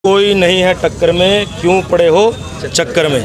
कोई नहीं है टक्कर में, क्यों पड़े हो चक्कर में।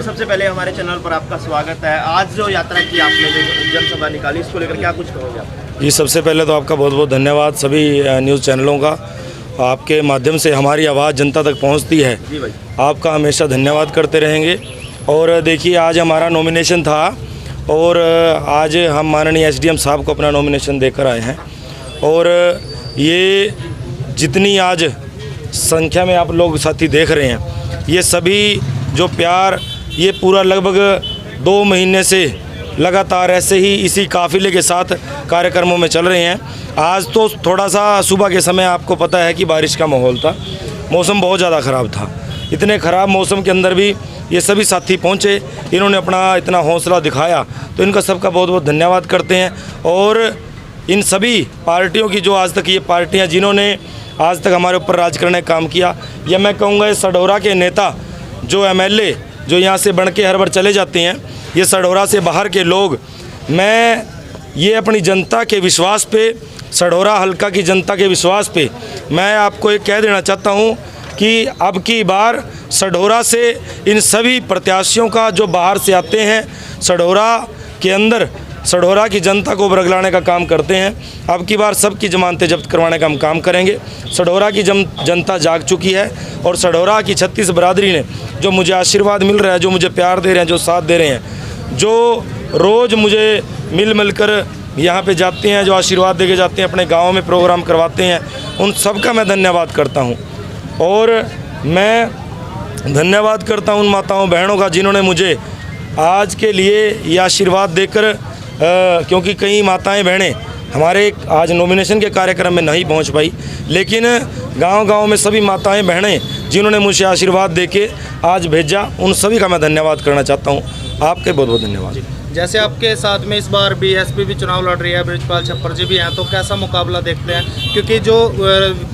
सबसे पहले हमारे चैनल पर आपका स्वागत है। आज जो यात्रा की आपने जो जनसभा निकाली, इसको लेकर क्या कुछ कहोगे आप? जी, सबसे पहले तो आपका बहुत बहुत धन्यवाद सभी न्यूज़ चैनलों का। आपके माध्यम से हमारी आवाज़ जनता तक पहुंचती है। जी भाई, आपका हमेशा धन्यवाद करते रहेंगे। और देखिए, आज हमारा नॉमिनेशन था और आज हम माननीय एसडीएम साहब को अपना नॉमिनेशन देकर आए हैं। और ये जितनी आज संख्या में आप लोग साथी देख रहे हैं, ये सभी जो प्यार, ये पूरा लगभग 2 महीने से लगातार ऐसे ही इसी काफ़िले के साथ कार्यक्रमों में चल रहे हैं। आज तो थोड़ा सा सुबह के समय आपको पता है कि बारिश का माहौल था, मौसम बहुत ज़्यादा ख़राब था। इतने ख़राब मौसम के अंदर भी ये सभी साथी पहुँचे, इन्होंने अपना इतना हौसला दिखाया, तो इनका सबका बहुत बहुत धन्यवाद करते हैं। और इन सभी पार्टियों की, जो आज तक ये पार्टियाँ जिन्होंने आज तक हमारे ऊपर राज करने का काम किया, या मैं कहूँगा ये सढौरा के नेता, जो एमएलए जो यहाँ से बन के हर बार चले जाते हैं, ये सढौरा से बाहर के लोग, मैं ये अपनी जनता के विश्वास पे, सढौरा हल्का की जनता के विश्वास पे मैं आपको एक कह देना चाहता हूँ कि अब की बार सढौरा से इन सभी प्रत्याशियों का जो बाहर से आते हैं, सढौरा के अंदर सढौरा की जनता को बरगलाने का काम करते हैं, अब की बार सबकी जमानतें जब्त करवाने का हम काम करेंगे। सढौरा की जनता जाग चुकी है और सढौरा की 36 बरादरी ने जो मुझे आशीर्वाद मिल रहा है, जो मुझे प्यार दे रहे हैं, जो साथ दे रहे हैं, जो रोज़ मुझे मिल कर यहाँ पे जाते हैं, जो आशीर्वाद दे के जाते हैं, अपने गाँव में प्रोग्राम करवाते हैं, उन सबका मैं धन्यवाद करता हूँ। और मैं धन्यवाद करता हूँ उन माताओं बहनों का जिन्होंने मुझे आज के लिए ये आशीर्वाद देकर, क्योंकि कई माताएं बहनें हमारे आज नॉमिनेशन के कार्यक्रम में नहीं पहुंच पाई, लेकिन गांव-गांव में सभी माताएं बहनें जिन्होंने मुझे आशीर्वाद देके आज भेजा, उन सभी का मैं धन्यवाद करना चाहता हूं। आपके बहुत बहुत धन्यवाद। जैसे आपके साथ में इस बार बीएसपी भी चुनाव लड़ रही है, बृजपाल छप्पर जी भी हैं, तो कैसा मुकाबला देखते हैं? क्योंकि जो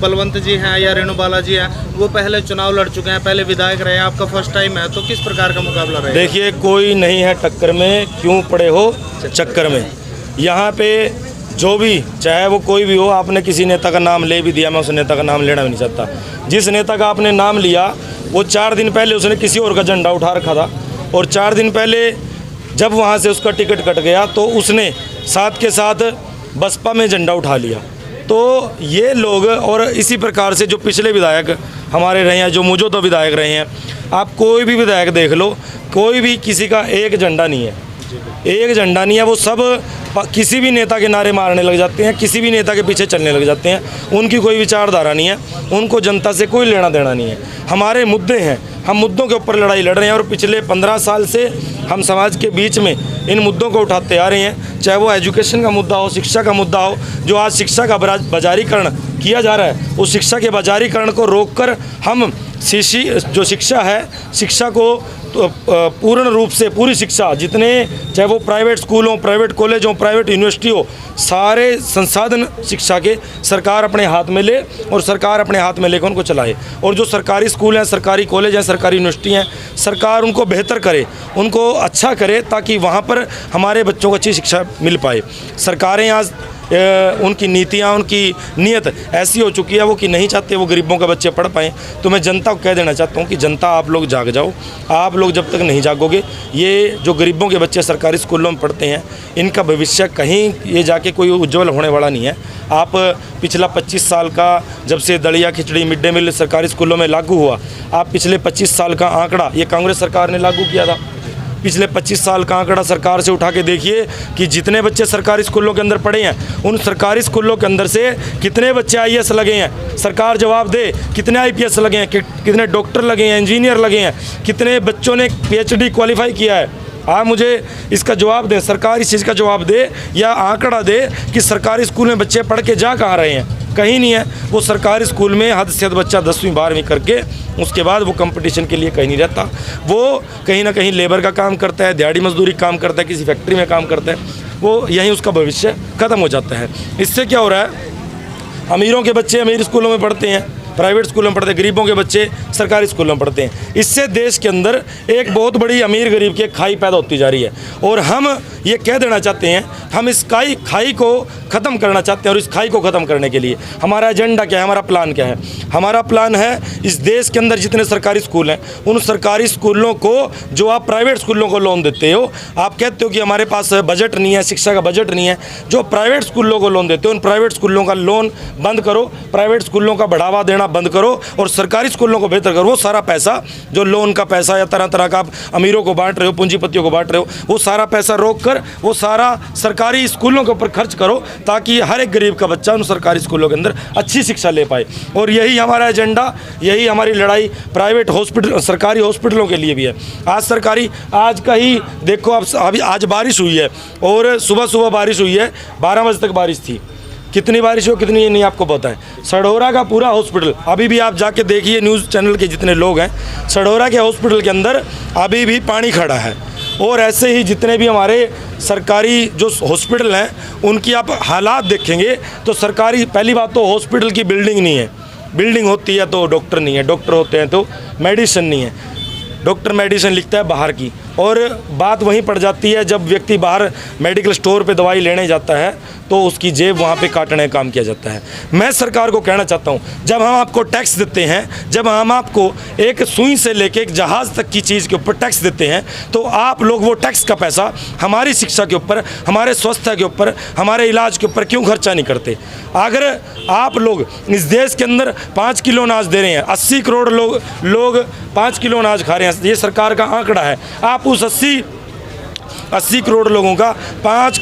बलवंत जी हैं या रेणुबाला जी हैं, वो पहले चुनाव लड़ चुके हैं, पहले विधायक रहे हैं, आपका फर्स्ट टाइम है, तो किस प्रकार का मुकाबला रहेगा? देखिए, कोई नहीं है टक्कर में, क्यों पड़े हो चक्कर में। यहाँ पे जो भी, चाहे वो कोई भी हो, आपने किसी नेता का नाम ले भी दिया, मैं उस नेता का नाम लेना भी नहीं चाहता। जिस नेता का आपने नाम लिया, वो 4 दिन पहले उसने किसी और का झंडा उठा रखा था, और 4 दिन पहले जब वहाँ से उसका टिकट कट गया तो उसने साथ के साथ बसपा में झंडा उठा लिया। तो ये लोग, और इसी प्रकार से जो पिछले विधायक हमारे रहे हैं, जो मौजूदा विधायक रहे हैं, आप कोई भी विधायक देख लो, कोई भी किसी का एक झंडा नहीं है, एक झंडा नहीं है। वो सब किसी भी नेता के नारे मारने लग जाते हैं, किसी भी नेता के पीछे चलने लग जाते हैं। उनकी कोई विचारधारा नहीं है, उनको जनता से कोई लेना देना नहीं है। हमारे मुद्दे हैं, हम मुद्दों के ऊपर लड़ाई लड़ रहे हैं, और पिछले 15 साल से हम समाज के बीच में इन मुद्दों को उठाते आ रहे हैं, चाहे वो एजुकेशन का मुद्दा हो, शिक्षा का मुद्दा हो। जो आज शिक्षा का बाजारीकरण किया जा रहा है, उस शिक्षा के बाजारीकरण को रोककर हम जो शिक्षा है, शिक्षा को तो पूर्ण रूप से पूरी शिक्षा, जितने चाहे वो प्राइवेट स्कूल हो, प्राइवेट कॉलेज हो, प्राइवेट यूनिवर्सिटी हो, सारे संसाधन शिक्षा के सरकार अपने हाथ में ले और सरकार अपने हाथ में लेकर उनको चलाए। और जो सरकारी स्कूल हैं, सरकारी कॉलेज हैं, सरकारी यूनिवर्सिटी हैं, सरकार उनको बेहतर करे, उनको अच्छा करे, ताकि वहाँ पर हमारे बच्चों को अच्छी शिक्षा मिल पाए। सरकारें आज उनकी नीतियाँ, उनकी नीयत ऐसी हो चुकी है वो कि नहीं चाहते वो गरीबों के बच्चे पढ़ पाएँ। तो मैं जनता को कह देना चाहता हूँ कि जनता, आप लोग जाग जाओ। आप लोग जब तक नहीं जागोगे, ये जो गरीबों के बच्चे सरकारी स्कूलों में पढ़ते हैं, इनका भविष्य कहीं ये जाके कोई उज्जवल होने वाला नहीं है। आप पिछला 25 साल का, जब से दलिया खिचड़ी मिड डे मील सरकारी स्कूलों में लागू हुआ, आप पिछले 25 साल का आंकड़ा, ये कांग्रेस सरकार ने लागू किया था, पिछले 25 साल का आंकड़ा सरकार से उठा के देखिए कि जितने बच्चे सरकारी स्कूलों के अंदर पढ़े हैं, उन सरकारी स्कूलों के अंदर से कितने बच्चे आईएएस लगे हैं। सरकार जवाब दे, कितने आईपीएस लगे हैं, कितने डॉक्टर लगे हैं, इंजीनियर लगे हैं, कितने बच्चों ने पीएचडी क्वालिफाई किया है। आप मुझे इसका जवाब दें, सरकार इस चीज़ का जवाब दे या आंकड़ा दे कि सरकारी स्कूल में बच्चे पढ़ के जा कहाँ रहे हैं। कहीं नहीं है। वो सरकारी स्कूल में हद से हद बच्चा 10वीं 12वीं करके उसके बाद वो कंपटीशन के लिए कहीं नहीं रहता। वो कहीं ना कहीं लेबर का काम करता है, दिहाड़ी मजदूरी काम करता है, किसी फैक्ट्री में काम करता है, वो यहीं उसका भविष्य ख़त्म हो जाता है। इससे क्या हो रहा है, अमीरों के बच्चे अमीर स्कूलों में पढ़ते हैं, प्राइवेट स्कूलों में पढ़ते हैं, गरीबों के बच्चे सरकारी स्कूलों में पढ़ते हैं। इससे देश के अंदर एक बहुत बड़ी अमीर गरीब की खाई पैदा होती जा रही है। और हम ये कह देना चाहते हैं, हम इस खाई को ख़त्म करना चाहते हैं। और इस खाई को ख़त्म करने के लिए हमारा एजेंडा क्या है, हमारा प्लान क्या है? हमारा प्लान है, इस देश के अंदर जितने सरकारी स्कूल हैं, उन सरकारी स्कूलों को जो आप प्राइवेट स्कूलों को लोन देते हो, आप कहते हो कि हमारे पास बजट नहीं है, शिक्षा का बजट नहीं है, जो प्राइवेट स्कूलों को लोन देते हो, उन प्राइवेट स्कूलों का लोन बंद करो, प्राइवेट स्कूलों का बढ़ावा देना बंद करो और सरकारी स्कूलों को बेहतर करो। वो सारा पैसा जो लोन का पैसा या तरह तरह का आप अमीरों को बांट रहे हो, पूंजीपतियों को बांट रहे हो, वो सारा पैसा रोक कर वो सारा सरकारी स्कूलों के ऊपर खर्च करो, ताकि हर एक गरीब का बच्चा उन सरकारी स्कूलों के अंदर अच्छी शिक्षा ले पाए। और यही हमारा एजेंडा, यही हमारी लड़ाई प्राइवेट हॉस्पिटल, सरकारी हॉस्पिटलों के लिए भी है। आज का ही देखो, आप अभी आज बारिश हुई है और सुबह बारिश हुई है, 12 बजे तक बारिश थी। कितनी बारिश हो कितनी नहीं आपको पता है। सढौरा का पूरा हॉस्पिटल, अभी भी आप जाके देखिए, न्यूज़ चैनल के जितने लोग हैं, सढौरा के हॉस्पिटल के अंदर अभी भी पानी खड़ा है। और ऐसे ही जितने भी हमारे सरकारी जो हॉस्पिटल हैं, उनकी आप हालात देखेंगे तो सरकारी, पहली बात तो हॉस्पिटल की बिल्डिंग नहीं है, बिल्डिंग होती है तो डॉक्टर नहीं है, डॉक्टर होते हैं तो मेडिसिन नहीं है, डॉक्टर मेडिसिन लिखता है बाहर की। और बात वहीं पड़ जाती है, जब व्यक्ति बाहर मेडिकल स्टोर पे दवाई लेने जाता है तो उसकी जेब वहाँ पे काटने का काम किया जाता है। मैं सरकार को कहना चाहता हूँ, जब हम आपको टैक्स देते हैं, जब हम आपको एक सुई से लेके एक जहाज़ तक की चीज़ के ऊपर टैक्स देते हैं, तो आप लोग वो टैक्स का पैसा हमारी शिक्षा के ऊपर, हमारे स्वास्थ्य के ऊपर, हमारे इलाज के ऊपर क्यों खर्चा नहीं करते? अगर आप लोग इस देश के अंदर 5 किलो अनाज दे रहे हैं, 80 करोड़ लोग 5 किलो अनाज खा रहे हैं, ये सरकार का आंकड़ा है। आप उस 80 करोड़ लोगों का 5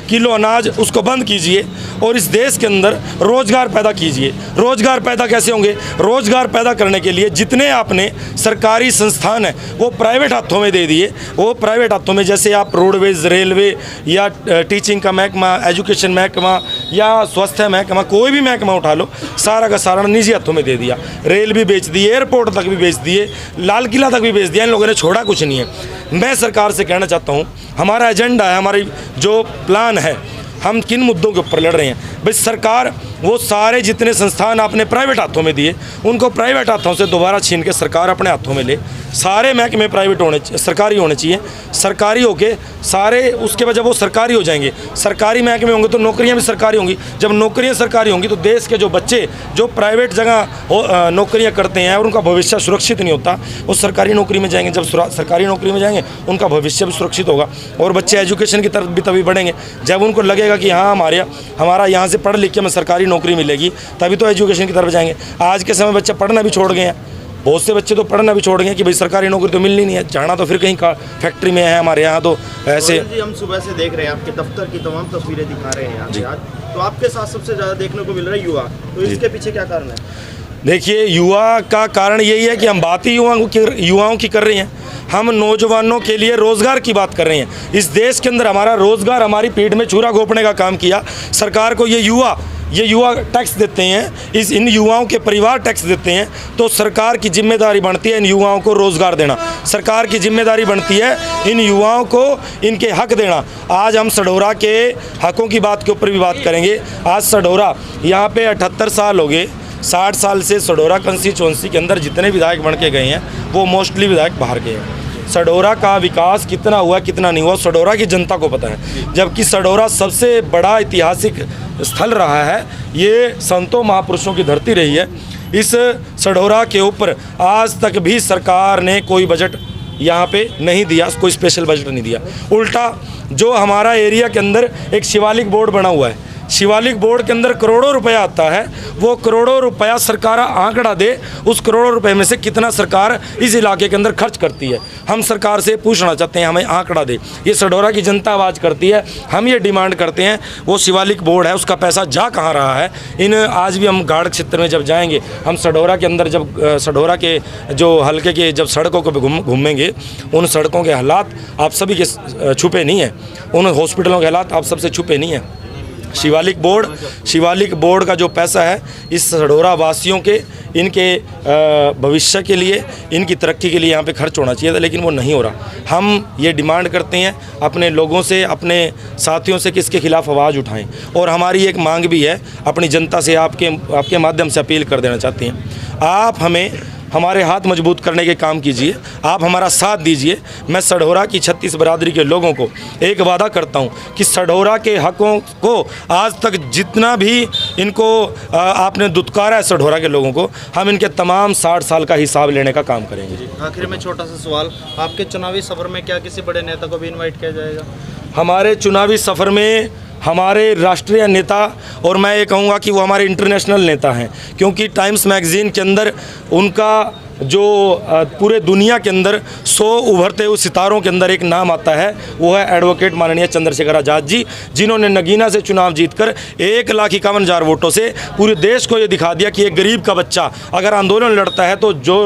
किलो अनाज उसको बंद कीजिए और इस देश के अंदर रोज़गार पैदा कीजिए। रोज़गार पैदा कैसे होंगे? रोज़गार पैदा करने के लिए जितने आपने सरकारी संस्थान हैं वो प्राइवेट हाथों में दे दिए, वो प्राइवेट हाथों में, जैसे आप रोडवेज, रेलवे या टीचिंग का महकमा, एजुकेशन महकमा या स्वास्थ्य महकमा, कोई भी महकमा उठा लो, सारा का सारा निजी हाथों में दे दिया। रेल भी बेच दिए, एयरपोर्ट तक भी बेच दिए, लाल किला तक भी बेच दिया। इन लोगों ने छोड़ा कुछ नहीं है। मैं सरकार से कहना चाहता हूँ, हमारा एजेंडा है, हमारी जो प्लान है, हम किन मुद्दों के ऊपर लड़ रहे हैं। भाई सरकार वो सारे जितने संस्थान आपने प्राइवेट हाथों में दिए, उनको प्राइवेट हाथों से दोबारा छीन के सरकार अपने हाथों में ले। सारे महकमे प्राइवेट होने, सरकारी होने चाहिए। सरकारी होके सारे, उसके बाद जब वो सरकारी हो जाएंगे, सरकारी महकमे होंगे तो नौकरियां भी सरकारी होंगी। जब नौकरियां सरकारी होंगी तो देश के जो बच्चे जो प्राइवेट जगह नौकरियां करते हैं और उनका भविष्य सुरक्षित नहीं होता, वो सरकारी नौकरी में जाएंगे। जब सरकारी नौकरी में जाएंगे उनका भविष्य भी सुरक्षित होगा और बच्चे एजुकेशन की तरफ भी तभी बढ़ेंगे। जब उनको लगेगा कि हाँ हमारा यहाँ से पढ़ लिख के हमें सरकारी नौकरी मिलेगी, तभी तो एजुकेशन की तरफ जाएंगे। आज के समय बच्चे पढ़ना भी छोड़ गए हैं, बहुत से बच्चे तो पढ़ना भी छोड़ गए कि भाई सरकारी नौकरी तो मिलनी नहीं है, जाना तो फिर कहीं का फैक्ट्री में है। हमारे यहाँ तो ऐसे जी, हम सुबह से देख रहे हैं, आपके दफ्तर की तमाम तस्वीरें दिखा रहे हैं यहाँ से आज, तो आपके साथ सबसे ज़्यादा देखने को मिल रहा है युवा, तो इसके पीछे क्या कारण है? देखिए, युवा का कारण यही है कि हम बात ही युवाओं की कर रहे हैं। हम नौजवानों के लिए रोज़गार की बात कर रहे हैं। इस देश के अंदर हमारा रोज़गार हमारी पीठ में छुरा घोंपने का काम किया। सरकार को ये युवा टैक्स देते हैं, इन युवाओं के परिवार टैक्स देते हैं, तो सरकार की जिम्मेदारी बनती है इन युवाओं को रोज़गार देना। सरकार की जिम्मेदारी बनती है इन युवाओं को इनके हक देना। आज हम सढौरा के हकों की बात के ऊपर भी बात करेंगे। आज सढौरा यहाँ पे 78 साल हो गए। 60 साल से सढौरा कंस्टिट्यूंसी के अंदर जितने विधायक बन के गए हैं वो मोस्टली विधायक बाहर गए हैं। सढौरा का विकास कितना हुआ कितना नहीं हुआ सढौरा की जनता को पता है, जबकि सढौरा सबसे बड़ा ऐतिहासिक स्थल रहा है। ये संतों महापुरुषों की धरती रही है। इस सढौरा के ऊपर आज तक भी सरकार ने कोई बजट यहाँ पे नहीं दिया, कोई स्पेशल बजट नहीं दिया। उल्टा जो हमारा एरिया के अंदर एक शिवालिक बोर्ड बना हुआ है, शिवालिक बोर्ड के अंदर करोड़ों रुपया आता है। वो करोड़ों रुपया सरकार आंकड़ा दे, उस करोड़ों रुपए में से कितना सरकार इस इलाके के अंदर खर्च करती है। हम सरकार से पूछना चाहते हैं, हमें आंकड़ा दे। ये सढौरा की जनता आवाज़ करती है। हम ये डिमांड करते हैं, वो शिवालिक बोर्ड है उसका पैसा जा कहाँ रहा है। आज भी हम गाढ़ क्षेत्र में जब जाएंगे, हम सढौरा के अंदर जब सढौरा के जो हल्के के जब सड़कों को घूमेंगे, उन सड़कों के हालात आप सभी के छुपे नहीं हैं, उन हॉस्पिटलों के हालात आप सबसे छुपे नहीं हैं। शिवालिक बोर्ड का जो पैसा है इस सढौरा वासियों के, इनके भविष्य के लिए, इनकी तरक्की के लिए यहाँ पे खर्च होना चाहिए था, लेकिन वो नहीं हो रहा। हम ये डिमांड करते हैं अपने लोगों से, अपने साथियों से कि इसके खिलाफ आवाज़ उठाएं। और हमारी एक मांग भी है, अपनी जनता से आपके माध्यम से अपील कर देना चाहते हैं, आप हमारे हाथ मजबूत करने के काम कीजिए, आप हमारा साथ दीजिए। मैं सढौरा की 36 बरादरी के लोगों को एक वादा करता हूं कि सढौरा के हकों को आज तक जितना भी इनको आपने दुत्कारा है सढौरा के लोगों को, हम इनके तमाम 60 साल का हिसाब लेने का काम करेंगे। आखिर में छोटा सा सवाल, आपके चुनावी सफर में क्या किसी बड़े नेता को भी इन्वाइट किया जाएगा? हमारे चुनावी सफ़र में हमारे राष्ट्रीय नेता, और मैं ये कहूँगा कि वो हमारे इंटरनेशनल नेता हैं, क्योंकि टाइम्स मैगज़ीन के अंदर उनका जो पूरे दुनिया के अंदर 100 उभरते हुए सितारों के अंदर एक नाम आता है, वो है एडवोकेट माननीय चंद्रशेखर आज़ाद जी, जिन्होंने नगीना से चुनाव जीतकर 1,51,000 वोटों से पूरे देश को ये दिखा दिया कि एक गरीब का बच्चा अगर आंदोलन लड़ता है तो जो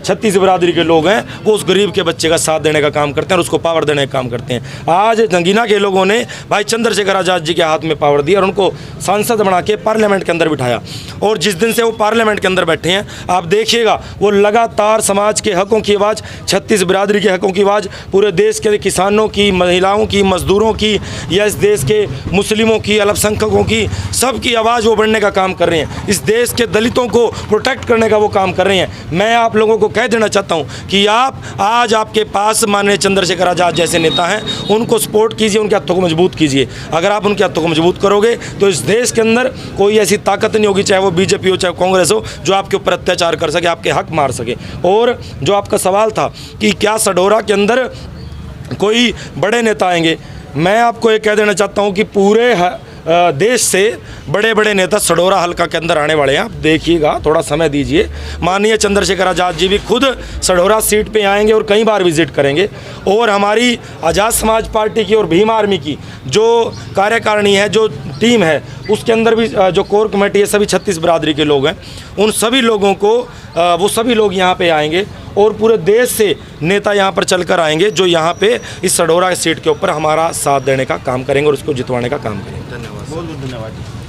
36 बरादरी के लोग हैं वो उस गरीब के बच्चे का साथ देने का काम करते हैं और उसको पावर देने का काम करते हैं। आज नगीना के लोगों ने भाई चंद्रशेखर आज़ाद जी के हाथ में पावर दी और उनको सांसद बना के पार्लियामेंट के अंदर बिठाया। और जिस दिन से वो पार्लियामेंट के अंदर बैठे हैं, आप देखिएगा वो लगातार समाज के हकों की आवाज़, 36 बिरादरी के हकों की आवाज़, पूरे देश के किसानों की, महिलाओं की, मजदूरों की, या इस देश के मुस्लिमों की, अल्पसंख्यकों की, सबकी आवाज़ वो बढ़ने का काम कर रहे हैं। इस देश के दलितों को प्रोटेक्ट करने का वो काम कर रहे हैं। मैं आप लोगों को कह देना चाहता हूँ कि आज आपके पास माननीय चंद्रशेखर आज़ाद जैसे नेता हैं, उनको सपोर्ट कीजिए, उनके हथों को मजबूत कीजिए। अगर आप उनके हथों को मजबूत करोगे तो इस देश के अंदर कोई ऐसी ताकत नहीं होगी, चाहे वो बीजेपी हो चाहे कांग्रेस हो, जो आपके ऊपर अत्याचार कर सके, आपके हक मार सके। और जो आपका सवाल था कि क्या सढौरा के अंदर कोई बड़े नेता आएंगे, मैं आपको ये कह देना चाहता हूँ कि पूरे देश से बड़े बड़े नेता सढौरा हल्का के अंदर आने वाले हैं। आप देखिएगा, थोड़ा समय दीजिए। माननीय चंद्रशेखर आज़ाद जी भी खुद सढौरा सीट पे आएंगे और कई बार विजिट करेंगे। और हमारी आज़ाद समाज पार्टी की और भीम आर्मी की जो कार्यकारिणी है, जो टीम है, उसके अंदर भी जो कोर कमेटी है, सभी 36 बरादरी के लोग हैं। उन सभी लोगों को वो सभी लोग यहाँ पे आएंगे और पूरे देश से नेता यहाँ पर चलकर आएंगे, जो यहाँ पे इस सढौरा सीट के ऊपर हमारा साथ देने का काम करेंगे और उसको जितवाने का काम करेंगे। धन्यवाद। बहुत बहुत धन्यवाद।